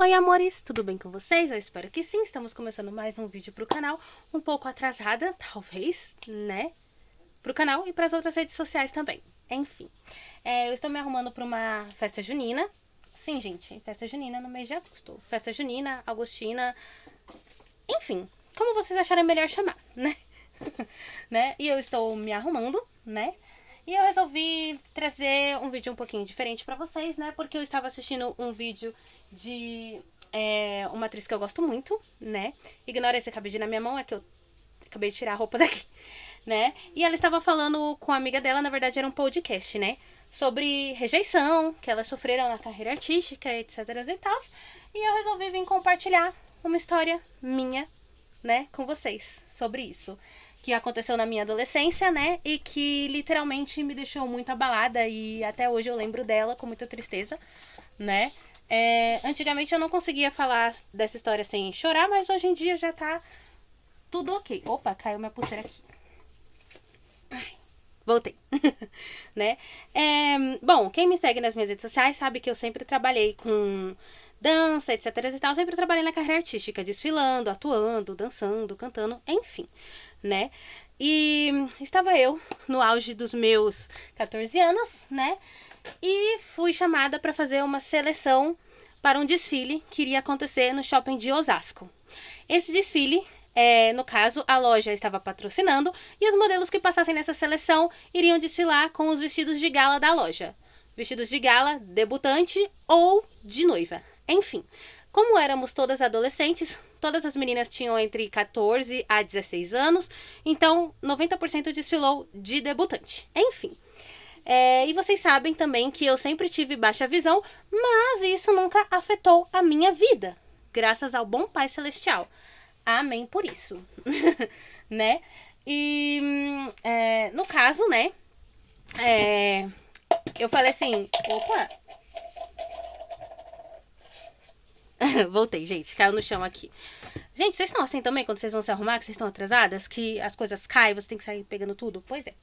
Oi amores, tudo bem com vocês? Eu espero que sim, estamos começando mais um vídeo pro canal, um pouco atrasada, talvez, né? Pro canal e pras outras redes sociais também, enfim. Eu estou me arrumando pra uma festa junina, sim gente, festa junina no mês de agosto. Festa junina, agostina, enfim, como vocês acharem melhor chamar, né? Né? E eu estou me arrumando, né? E eu resolvi trazer um vídeo um pouquinho diferente pra vocês, né? Porque eu estava assistindo um vídeo de uma atriz que eu gosto muito, né? Ignora esse cabide na minha mão, é que eu acabei de tirar a roupa daqui, né? E ela estava falando com a amiga dela, na verdade era um podcast, né? Sobre rejeição, que elas sofreram na carreira artística, etc e tal. E eu resolvi vir compartilhar uma história minha, né, com vocês sobre isso. Que aconteceu na minha adolescência, né? E que literalmente me deixou muito abalada. E até hoje eu lembro dela com muita tristeza, né? Antigamente eu não conseguia falar dessa história sem chorar, mas hoje em dia já tá tudo ok. Opa, caiu minha pulseira aqui. Voltei. Né? Bom, quem me segue nas minhas redes sociais sabe que eu sempre trabalhei com dança, etc e tal. Sempre trabalhei na carreira artística, desfilando, atuando, dançando, cantando, enfim, né? E estava eu no auge dos meus 14 anos, né? E fui chamada para fazer uma seleção para um desfile que iria acontecer no shopping de Osasco. Esse desfile, no caso, a loja estava patrocinando e os modelos que passassem nessa seleção iriam desfilar com os vestidos de gala da loja. Vestidos de gala, debutante ou de noiva. Enfim, como éramos todas adolescentes, todas as meninas tinham entre 14 a 16 anos, então 90% desfilou de debutante. Enfim. E vocês sabem também que eu sempre tive baixa visão, mas isso nunca afetou a minha vida, graças ao bom Pai Celestial. Amém por isso. Né? E no caso, né? Eu falei assim, opa. Voltei, gente, caiu no chão aqui. Gente, vocês estão assim também quando vocês vão se arrumar, que vocês estão atrasadas, que as coisas caem, você tem que sair pegando tudo? Pois é,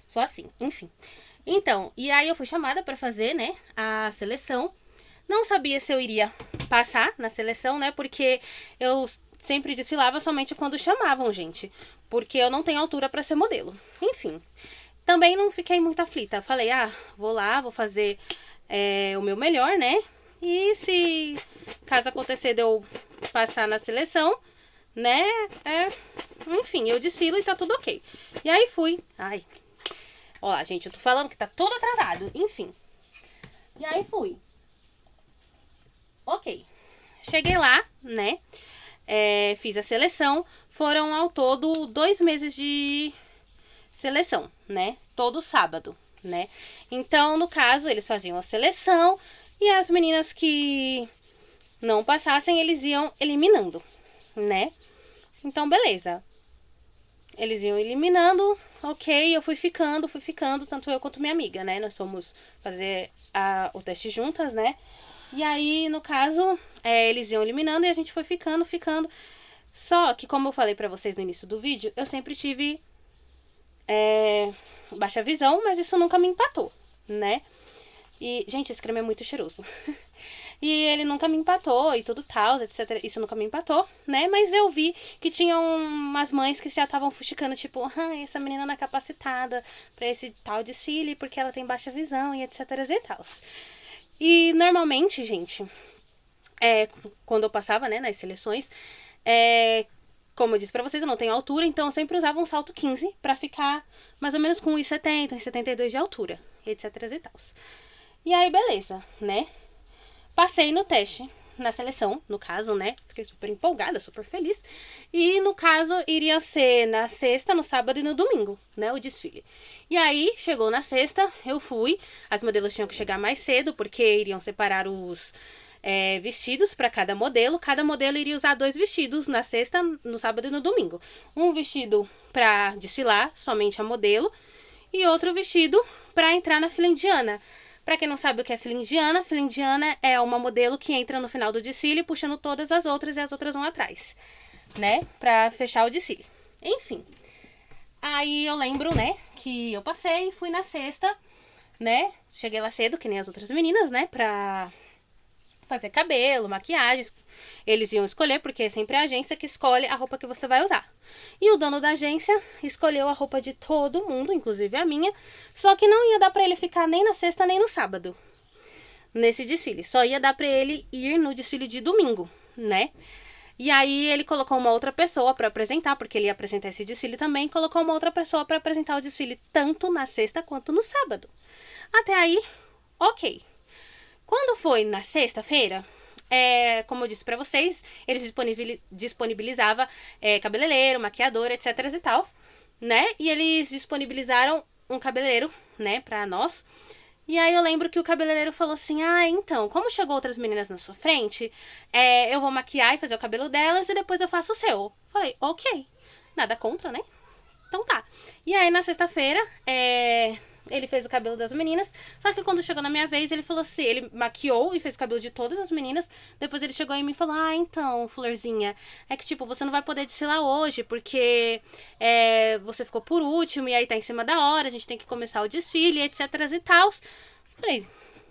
só assim, enfim. Então, e aí eu fui chamada pra fazer, né, a seleção. Não sabia se eu iria passar na seleção, né, porque eu sempre desfilava somente quando chamavam, gente. Porque eu não tenho altura pra ser modelo. Enfim, também não fiquei muito aflita. Falei, vou lá, vou fazer o meu melhor, né, e se caso acontecer de eu passar na seleção, né, enfim, eu desfilo e tá tudo ok. E aí fui. Ó lá, gente, eu tô falando que tá tudo atrasado. Enfim. E aí fui. Ok. Cheguei lá, né, fiz a seleção. Foram ao todo 2 meses de seleção, né, todo sábado, né. Então, no caso, eles faziam a seleção e as meninas que não passassem, eles iam eliminando, né? Então, beleza. Eles iam eliminando, ok, eu fui ficando, tanto eu quanto minha amiga, né? Nós fomos fazer o teste juntas, né? E aí, no caso, eles iam eliminando e a gente foi ficando. Só que, como eu falei pra vocês no início do vídeo, eu sempre tive baixa visão, mas isso nunca me empatou, né? E, gente, esse creme é muito cheiroso. E ele nunca me empatou e tudo tal, etc. Isso nunca me empatou, né? Mas eu vi que tinham umas mães que já estavam fuxicando, tipo, essa menina não é capacitada pra esse tal desfile porque ela tem baixa visão e etc e tal. E normalmente, gente, quando eu passava, né, nas seleções, como eu disse pra vocês, eu não tenho altura, então eu sempre usava um salto 15 pra ficar mais ou menos com 1,70, 1,72 de altura, etc e tal. E aí, beleza, né? Passei no teste, na seleção, no caso, né? Fiquei super empolgada, super feliz. E, no caso, iria ser na sexta, no sábado e no domingo, né? O desfile. E aí, chegou na sexta, eu fui. As modelos tinham que chegar mais cedo, porque iriam separar os vestidos para cada modelo. Cada modelo iria usar 2 vestidos na sexta, no sábado e no domingo. Um vestido para desfilar, somente a modelo. E outro vestido para entrar na fila indiana. Pra quem não sabe o que é fila indiana é uma modelo que entra no final do desfile puxando todas as outras e as outras vão atrás, né? Pra fechar o desfile. Enfim. Aí eu lembro, né, que eu passei, fui na sexta, né? Cheguei lá cedo, que nem as outras meninas, né? Pra fazer cabelo, maquiagem. Eles iam escolher, porque é sempre a agência que escolhe a roupa que você vai usar. E o dono da agência escolheu a roupa de todo mundo, inclusive a minha, só que não ia dar pra ele ficar nem na sexta nem no sábado nesse desfile. Só ia dar pra ele ir no desfile de domingo, né? E aí ele colocou uma outra pessoa pra apresentar, porque ele ia apresentar esse desfile também, colocou uma outra pessoa pra apresentar o desfile tanto na sexta quanto no sábado. Até aí, ok. Quando foi na sexta-feira, como eu disse pra vocês, eles disponibilizavam cabeleireiro, maquiador, etc e tal, né? E eles disponibilizaram um cabeleireiro, né, pra nós. E aí eu lembro que o cabeleireiro falou assim, então, como chegou outras meninas na sua frente, eu vou maquiar e fazer o cabelo delas e depois eu faço o seu. Falei, ok, nada contra, né? Então tá. E aí na sexta-feira, ele fez o cabelo das meninas, só que quando chegou na minha vez, ele falou assim, ele maquiou e fez o cabelo de todas as meninas, depois ele chegou em mim e falou, então, Florzinha, é que tipo, você não vai poder desfilar hoje, porque você ficou por último, e aí tá em cima da hora, a gente tem que começar o desfile, etc e tal. Falei,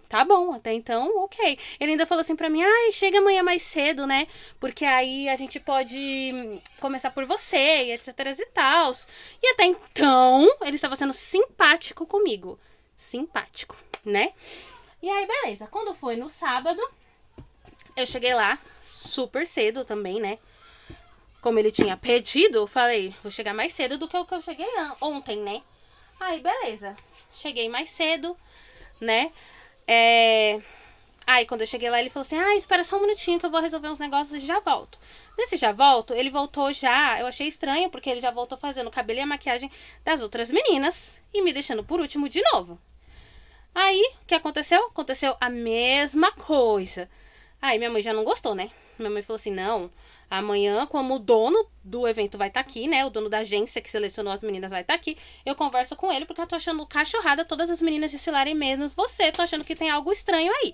tá bom, até então, ok. Ele ainda falou assim pra mim, chega amanhã mais cedo, né? Porque aí a gente pode começar por você, e etc e tal. E até então, ele estava sendo simpático comigo. Simpático, né? E aí, beleza. Quando foi no sábado, eu cheguei lá super cedo também, né? Como ele tinha pedido, eu falei, vou chegar mais cedo do que o que eu cheguei ontem, né? Aí, beleza. Cheguei mais cedo, né? Aí quando eu cheguei lá, ele falou assim, espera só um minutinho que eu vou resolver uns negócios e já volto. Nesse já volto, ele voltou já, eu achei estranho, porque ele já voltou fazendo o cabelo e a maquiagem das outras meninas e me deixando por último de novo. Aí, o que aconteceu? Aconteceu a mesma coisa. Aí minha mãe já não gostou, né? Minha mãe falou assim, não, amanhã, como o dono do evento vai estar aqui, né? O dono da agência que selecionou as meninas vai estar aqui. Eu converso com ele porque eu tô achando cachorrada todas as meninas desfilarem menos você. Tô achando que tem algo estranho aí.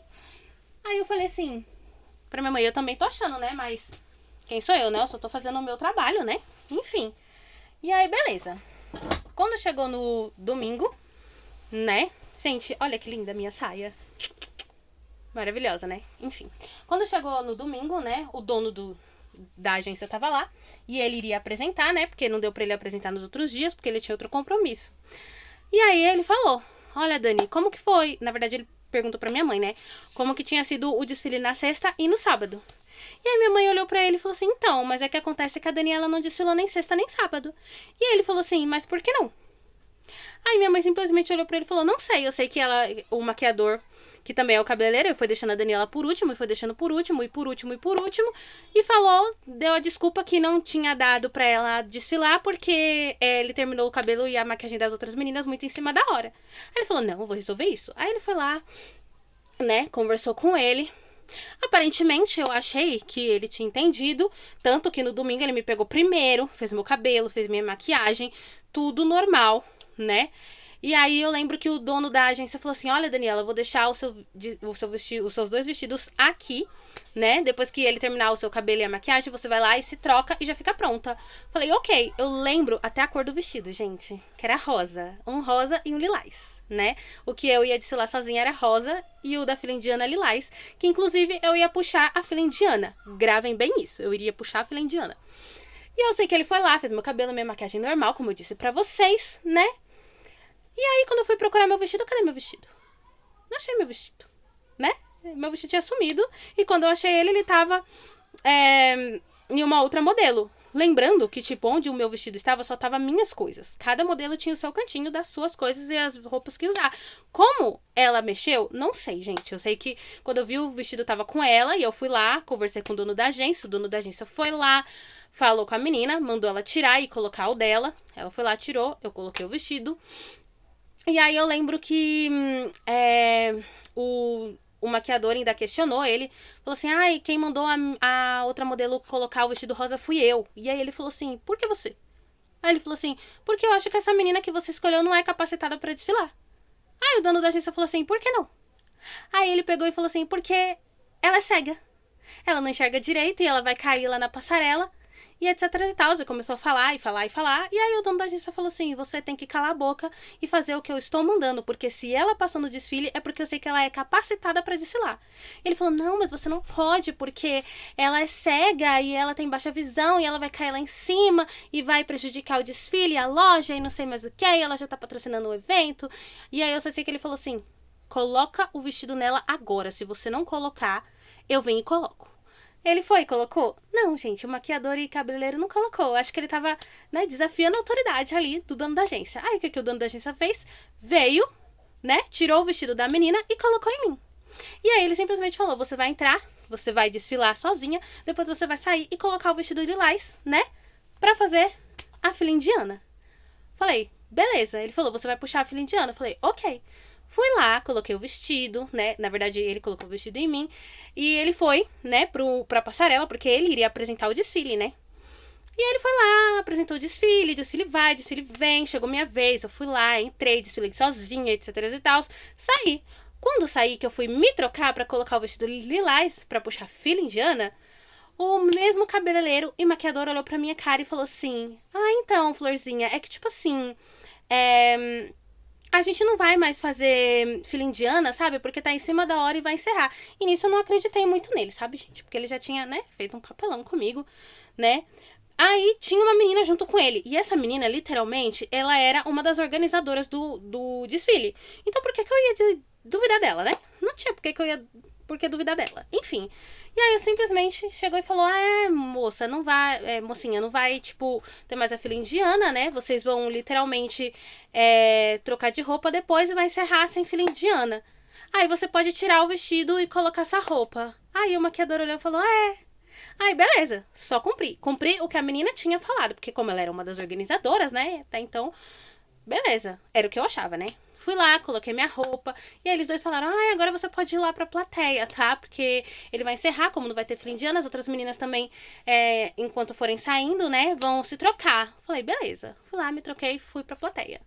Aí eu falei assim, pra minha mãe, eu também tô achando, né? Mas quem sou eu, né? Eu só tô fazendo o meu trabalho, né? Enfim. E aí, beleza. Quando chegou no domingo, né? Gente, olha que linda a minha saia. Maravilhosa, né? Enfim. Quando chegou no domingo, né? O dono da agência tava lá. E ele iria apresentar, né? Porque não deu pra ele apresentar nos outros dias, porque ele tinha outro compromisso. E aí ele falou, olha, Dani, como que foi? Na verdade, ele perguntou pra minha mãe, né? Como que tinha sido o desfile na sexta e no sábado. E aí minha mãe olhou pra ele e falou assim, então, mas é que acontece que a Daniela não desfilou nem sexta nem sábado. E aí ele falou assim, mas por que não? Aí minha mãe simplesmente olhou pra ele e falou, não sei, eu sei que o maquiador, que também é o cabeleireiro, foi deixando a Daniela por último, e foi deixando por último, e por último, e por último, e falou, deu a desculpa que não tinha dado pra ela desfilar, porque ele terminou o cabelo e a maquiagem das outras meninas muito em cima da hora. Aí ele falou, não, eu vou resolver isso. Aí ele foi lá, né, conversou com ele. Aparentemente eu achei que ele tinha entendido, tanto que no domingo ele me pegou primeiro, fez meu cabelo, fez minha maquiagem, tudo normal, né? E aí eu lembro que o dono da agência falou assim, olha, Daniela, eu vou deixar os seus dois vestidos aqui, né? Depois que ele terminar o seu cabelo e a maquiagem, você vai lá e se troca e já fica pronta. Falei, ok. Eu lembro até a cor do vestido, gente, que era rosa. Um rosa e um lilás, né? O que eu ia desfilar sozinha era rosa e o da fila indiana lilás, que inclusive eu ia puxar a fila indiana. Gravem bem isso, eu iria puxar a fila indiana. E eu sei que ele foi lá, fez meu cabelo, minha maquiagem normal, como eu disse pra vocês, né? E aí, quando eu fui procurar meu vestido, cadê meu vestido? Não achei meu vestido, né? Meu vestido tinha sumido. E quando eu achei ele, ele tava em uma outra modelo. Lembrando que, tipo, onde o meu vestido estava, só tava minhas coisas. Cada modelo tinha o seu cantinho das suas coisas e as roupas que usar. Como ela mexeu, não sei, gente. Eu sei que quando eu vi o vestido tava com ela e eu fui lá, conversei com o dono da agência. O dono da agência foi lá, falou com a menina, mandou ela tirar e colocar o dela. Ela foi lá, tirou, eu coloquei o vestido. E aí eu lembro que o maquiador ainda questionou ele. Falou assim, quem mandou a outra modelo colocar o vestido rosa fui eu. E aí ele falou assim, por que você? Aí ele falou assim, porque eu acho que essa menina que você escolheu não é capacitada pra desfilar. Aí o dono da agência falou assim, por que não? Aí ele pegou e falou assim, porque ela é cega. Ela não enxerga direito e ela vai cair lá na passarela. e etc e tal. E começou a falar e falar e falar. E aí o dono da agência falou assim, você tem que calar a boca e fazer o que eu estou mandando, porque se ela passou no desfile é porque eu sei que ela é capacitada para desfilar. Ele falou, não, mas você não pode, porque ela é cega e ela tem baixa visão e ela vai cair lá em cima e vai prejudicar o desfile, a loja e não sei mais o que, e ela já tá patrocinando o evento. E aí eu só sei que ele falou assim, coloca o vestido nela agora, se você não colocar, eu venho e coloco. Ele foi e colocou? Não, gente, o maquiador e cabeleireiro não colocou. Acho que ele tava, né, desafiando a autoridade ali do dono da agência. Aí o que o dono da agência fez? Veio, né, tirou o vestido da menina e colocou em mim. E aí ele simplesmente falou, você vai entrar, você vai desfilar sozinha, depois você vai sair e colocar o vestido lilás, né, pra fazer a fila indiana. Falei, beleza. Ele falou, você vai puxar a fila indiana. Eu falei, ok. Fui lá, coloquei o vestido, né? Na verdade, ele colocou o vestido em mim. E ele foi, né, pra passarela, porque ele iria apresentar o desfile, né? E ele foi lá, apresentou o desfile vai, desfile vem, chegou minha vez, eu fui lá, entrei, desfilei sozinha, etc e tal, saí. Quando saí, que eu fui me trocar pra colocar o vestido lilás, pra puxar a fila indiana, o mesmo cabeleireiro e maquiador olhou pra minha cara e falou assim, ah, então, Florzinha, é que tipo assim, a gente não vai mais fazer fila indiana, sabe? Porque tá em cima da hora e vai encerrar. E nisso eu não acreditei muito nele, sabe, gente? Porque ele já tinha, né, feito um papelão comigo, né? Aí tinha uma menina junto com ele. E essa menina, literalmente, ela era uma das organizadoras do desfile. Então por que eu ia duvidar dela, né? Não tinha por que eu ia duvidar dela. Enfim. E aí eu simplesmente chegou e falou, moça, não vai, mocinha, não vai, tipo, ter mais a fila indiana, né? Vocês vão literalmente trocar de roupa depois e vai encerrar sem fila indiana. Aí você pode tirar o vestido e colocar essa roupa. Aí o maquiador olhou e falou, Aí, beleza, só cumpri. Cumpri o que a menina tinha falado, porque como ela era uma das organizadoras, né, até então, beleza, era o que eu achava, né. Fui lá, coloquei minha roupa, e aí eles dois falaram, agora você pode ir lá pra plateia, tá, porque ele vai encerrar, como não vai ter fila indiana, as outras meninas também, enquanto forem saindo, né, vão se trocar. Falei, beleza, fui lá, me troquei, fui pra plateia.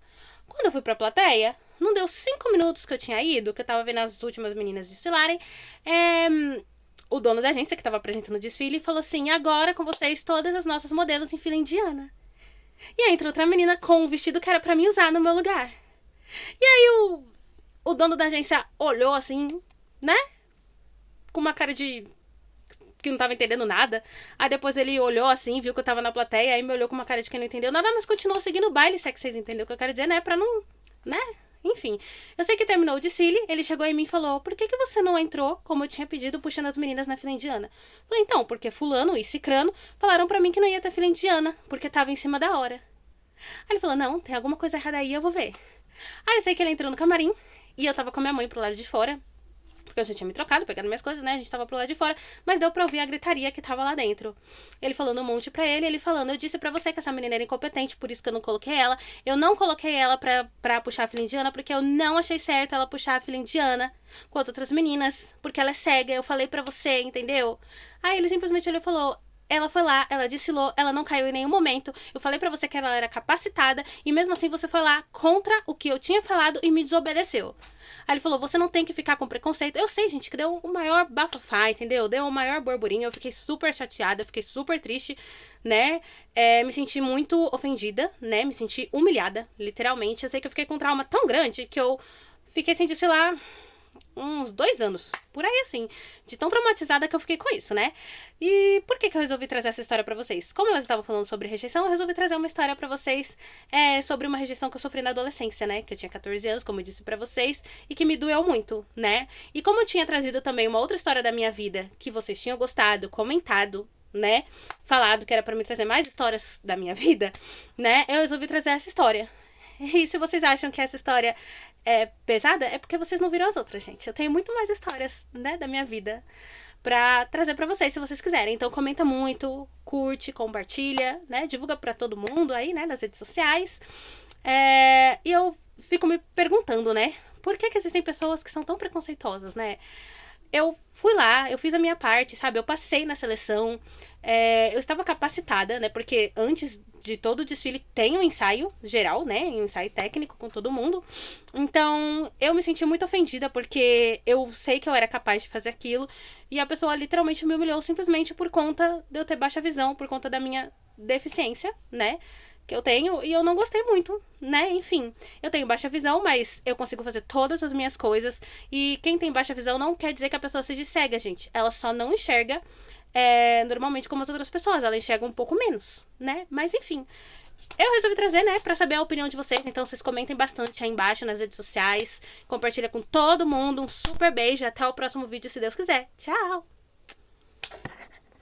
Quando eu fui pra plateia, não deu 5 minutos que eu tinha ido, que eu tava vendo as últimas meninas desfilarem, o dono da agência, que estava apresentando o desfile, falou assim, agora com vocês todas as nossas modelos em fila indiana. E aí entrou outra menina com um vestido que era pra mim usar no meu lugar. E aí o dono da agência olhou assim, né? Com uma cara de que não tava entendendo nada. Aí depois ele olhou assim, viu que eu tava na plateia, aí me olhou com uma cara de que não entendeu nada, mas continuou seguindo o baile, se é que vocês entenderam o que eu quero dizer, né? Pra não, né? Enfim, eu sei que terminou o desfile, ele chegou em mim e falou, por que você não entrou, como eu tinha pedido, puxando as meninas na fila indiana? Falei, então, porque fulano e cicrano falaram pra mim que não ia ter fila indiana, porque tava em cima da hora. Aí ele falou, não, tem alguma coisa errada aí, eu vou ver. Aí eu sei que ele entrou no camarim, e eu tava com a minha mãe pro lado de fora, porque eu já tinha me trocado, pegando minhas coisas, né? A gente tava pro lado de fora, mas deu pra ouvir a gritaria que tava lá dentro. Ele falando um monte pra ele falando, eu disse pra você que essa menina era incompetente, por isso que eu não coloquei ela. Eu não coloquei ela pra puxar a fila indiana, porque eu não achei certo ela puxar a fila indiana com as outras meninas, porque ela é cega, eu falei pra você, entendeu? Aí ele simplesmente olhou e falou, ela foi lá, ela desfilou, ela não caiu em nenhum momento. Eu falei pra você que ela era capacitada e mesmo assim você foi lá contra o que eu tinha falado e me desobedeceu. Aí ele falou, você não tem que ficar com preconceito. Eu sei, gente, que deu o maior bafafá, entendeu? Deu o maior burburinho, eu fiquei super chateada, fiquei super triste, né? Me senti muito ofendida, né? Me senti humilhada, literalmente. Eu sei que eu fiquei com um trauma tão grande que eu fiquei sem desfilar uns 2 anos, por aí assim, de tão traumatizada que eu fiquei com isso, né? E por que eu resolvi trazer essa história pra vocês? Como elas estavam falando sobre rejeição, eu resolvi trazer uma história pra vocês sobre uma rejeição que eu sofri na adolescência, né? Que eu tinha 14 anos, como eu disse pra vocês, e que me doeu muito, né? E como eu tinha trazido também uma outra história da minha vida, que vocês tinham gostado, comentado, né? Falado que era pra me trazer mais histórias da minha vida, né? Eu resolvi trazer essa história. E se vocês acham que essa história é pesada, é porque vocês não viram as outras, gente. Eu tenho muito mais histórias, né, da minha vida pra trazer pra vocês, se vocês quiserem. Então comenta muito, curte, compartilha, né, divulga pra todo mundo aí, né, nas redes sociais. E eu fico me perguntando, né, por que existem pessoas que são tão preconceituosas, né? eu fui lá, eu fiz a minha parte, sabe? Eu passei na seleção, eu estava capacitada, né? Porque antes de todo o desfile tem um ensaio geral, né? Um ensaio técnico com todo mundo. Então, eu me senti muito ofendida porque eu sei que eu era capaz de fazer aquilo e a pessoa literalmente me humilhou simplesmente por conta de eu ter baixa visão, por conta da minha deficiência, né? Que eu tenho e eu não gostei muito, né? Enfim, eu tenho baixa visão, mas eu consigo fazer todas as minhas coisas. E quem tem baixa visão não quer dizer que a pessoa seja cega, gente. Ela só não enxerga normalmente como as outras pessoas. Ela enxerga um pouco menos, né? Mas enfim, eu resolvi trazer, né, pra saber a opinião de vocês. Então vocês comentem bastante aí embaixo nas redes sociais. Compartilha com todo mundo. Um super beijo. Até o próximo vídeo, se Deus quiser. Tchau!